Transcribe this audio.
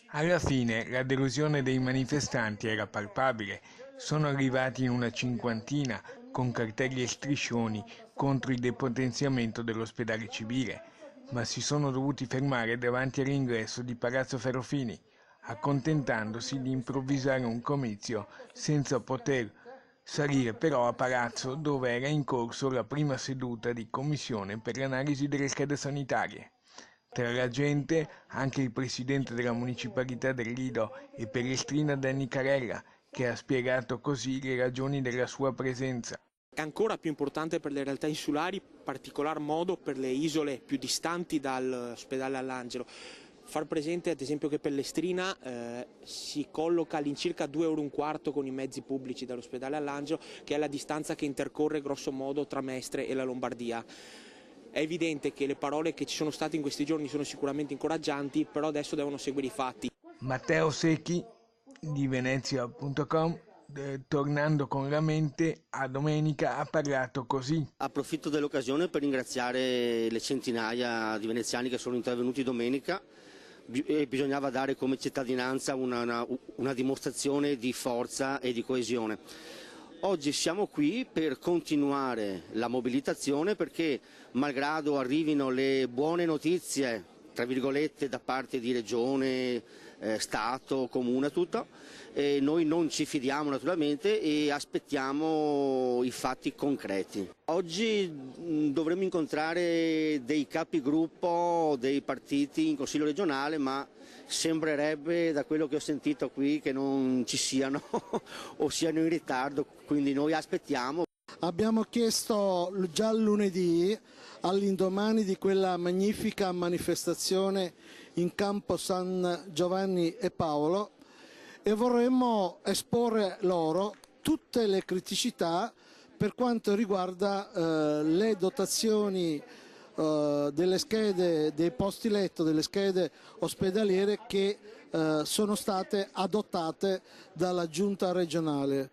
Alla fine la delusione dei manifestanti era palpabile. Sono arrivati in una cinquantina con cartelli e striscioni contro il depotenziamento dell'ospedale civile, ma si sono dovuti fermare davanti all'ingresso di Palazzo Ferrofini, accontentandosi di improvvisare un comizio senza poter salire però a Palazzo, dove era in corso la prima seduta di commissione per l'analisi delle schede sanitarie. Tra la gente anche il presidente della municipalità del Lido e Pellestrina Danny Carella, che ha spiegato così le ragioni della sua presenza. È ancora più importante per le realtà insulari, in particolar modo per le isole più distanti dall'ospedale All'Angelo. Far presente ad esempio che Pellestrina si colloca all'incirca 2,15 € con i mezzi pubblici dall'ospedale All'Angelo, che è la distanza che intercorre grosso modo tra Mestre e la Lombardia. È evidente che le parole che ci sono state in questi giorni sono sicuramente incoraggianti, però adesso devono seguire i fatti. Matteo Secchi di Venezia.com, tornando con la mente a domenica, ha parlato così. Approfitto dell'occasione per ringraziare le centinaia di veneziani che sono intervenuti domenica. Bisognava dare come cittadinanza una dimostrazione di forza e di coesione. Oggi siamo qui per continuare la mobilitazione perché, malgrado arrivino le buone notizie, tra virgolette, da parte di Regione, Stato, Comune, tutto, noi non ci fidiamo naturalmente e aspettiamo i fatti concreti. Oggi dovremo incontrare dei capigruppo dei partiti in Consiglio regionale, ma sembrerebbe, da quello che ho sentito qui, che non ci siano o siano in ritardo, quindi noi aspettiamo. Abbiamo chiesto già lunedì, all'indomani di quella magnifica manifestazione in campo San Giovanni e Paolo, e vorremmo esporre loro tutte le criticità per quanto riguarda le dotazioni delle schede, dei posti letto, delle schede ospedaliere che sono state adottate dalla giunta regionale.